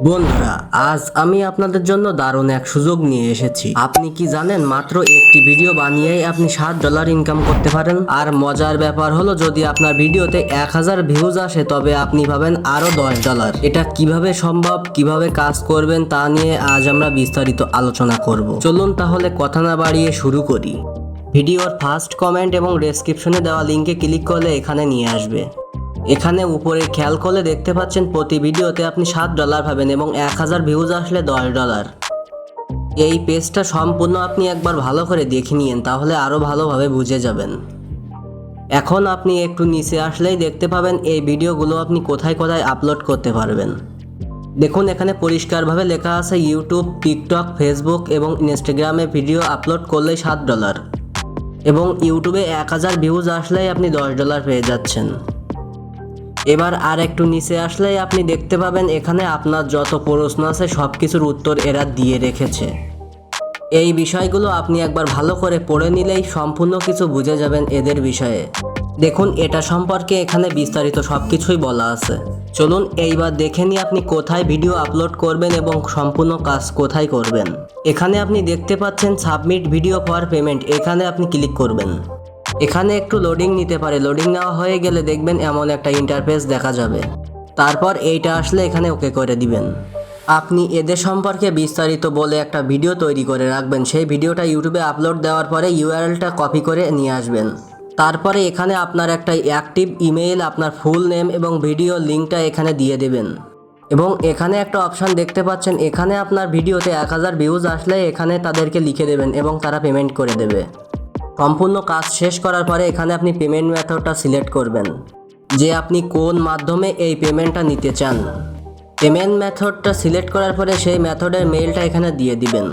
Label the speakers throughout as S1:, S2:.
S1: বন্ধুরা, আজ আমি আপনাদের জন্য দারুণ এক সুযোগ নিয়ে এসেছি। আপনি কি জানেন, মাত্র একটি ভিডিও বানিয়েই আপনি $7 ইনকাম করতে পারেন। আর মজার ব্যাপার হলো, যদি আপনার ভিডিওতে 1000 ভিউজ আসে তবে আপনি পাবেন আরো $10। এটা কিভাবে সম্ভব, কিভাবে কাজ করবেন তা নিয়ে আজ আমরা বিস্তারিত আলোচনা করব। চলুন তাহলে কথা না বাড়িয়ে শুরু করি। ভিডিওর ফার্স্ট কমেন্ট এবং ডেসক্রিপশনে দেওয়া লিঙ্কে ক্লিক করলে এখানে নিয়ে আসবে। এখানে উপরে খেয়াল করলে দেখতে পাচ্ছেন প্রতি ভিডিওতে আপনি $7 পাবেন এবং 1000 ভিউজ আসলে $10। এই পেজটা সম্পূর্ণ আপনি একবার ভালো করে দেখে নিন, তাহলে আরও ভালোভাবে বুঝে যাবেন। এখন আপনি একটু নিচে আসলেই দেখতে পাবেন এই ভিডিওগুলো আপনি কোথায় কোথায় আপলোড করতে পারবেন। দেখুন, এখানে পরিষ্কারভাবে লেখা আছে ইউটিউব, টিকটক, ফেসবুক এবং ইনস্টাগ্রামে ভিডিও আপলোড করলেই $7 এবং ইউটিউবে 1000 ভিউজ আসলেই আপনি $10 পেয়ে যাচ্ছেন। এবার আর একটু নিচে আসলেই আপনি দেখতে পাবেন এখানে আপনার যত প্রশ্ন আছে সব কিছুর উত্তর এরা দিয়ে রেখেছে। এই বিষয়গুলো আপনি একবার ভালো করে পড়ে নিলেই সম্পূর্ণ কিছু বুঝে যাবেন এদের বিষয়ে। দেখুন, এটা সম্পর্কে এখানে বিস্তারিত সব কিছুই বলা আছে। চলুন এইবার দেখে নিই আপনি কোথায় ভিডিও আপলোড করবেন এবং সম্পূর্ণ কাজ কোথায় করবেন। এখানে আপনি দেখতে পাচ্ছেন সাবমিট ভিডিও ফর পেমেন্ট, এখানে আপনি ক্লিক করবেন। এখানে একটু লোডিং নিতে পারে। লোডিং নেওয়া হয়ে গেলে দেখবেন এমন একটা ইন্টারফেস দেখা যাবে। তারপর এইটা আসলে এখানে ওকে করে দিবেন। আপনি এদের সম্পর্কে বিস্তারিত বলে একটা ভিডিও তৈরি করে রাখবেন। সেই ভিডিওটা ইউটিউবে আপলোড দেওয়ার পরে ইউআরএলটা কপি করে নিয়ে আসবেন। তারপরে এখানে আপনার একটা অ্যাক্টিভ ইমেইল, আপনার ফুল নেম এবং ভিডিও লিঙ্কটা এখানে দিয়ে দেবেন। এবং এখানে একটা অপশান দেখতে পাচ্ছেন, এখানে আপনার ভিডিওতে 1000 ভিউজ আসলে এখানে তাদেরকে লিখে দেবেন এবং তারা পেমেন্ট করে দেবে। সম্পূর্ণ কাজ শেষ করার পরে এখানে আপনি পেমেন্ট মেথডটা সিলেক্ট করবেন, যে আপনি কোন মাধ্যমে এই পেমেন্টটা নিতে চান। পেমেন্ট মেথডটা সিলেক্ট করার পরে সেই মেথডের মেইলটা এখানে দিয়ে দিবেন।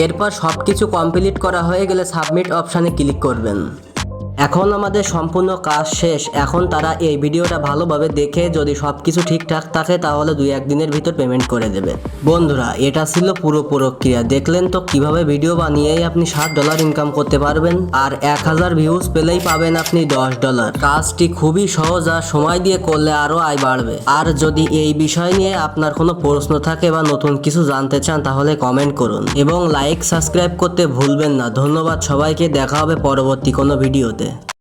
S1: এরপর সব কিছু কমপ্লিট করা হয়ে গেলে সাবমিট অপশানে ক্লিক করবেন। এখন আমাদের সম্পূর্ণ কাজ শেষ। এখন তারা এই ভিডিওটা ভালোভাবে দেখে যদি সব কিছু ঠিকঠাক থাকে তাহলে 2-1 দিনের ভিতর পেমেন্ট করে দেবে। বন্ধুরা, এটা ছিল পুরো প্রক্রিয়া। দেখলেন তো কিভাবে ভিডিও বানিয়েই আপনি $7 ইনকাম করতে পারবেন, আর 1000 ভিউজ পেলেই পাবেন আপনি $10। কাজটি খুবই সহজ, আর সময় দিয়ে করলে আরও আয় বাড়বে। আর যদি এই বিষয় নিয়ে আপনার কোনো প্রশ্ন থাকে বা নতুন কিছু জানতে চান তাহলে কমেন্ট করুন এবং লাইক সাবস্ক্রাইব করতে ভুলবেন না। ধন্যবাদ সবাইকে, দেখা হবে পরবর্তী কোনো ভিডিওতে।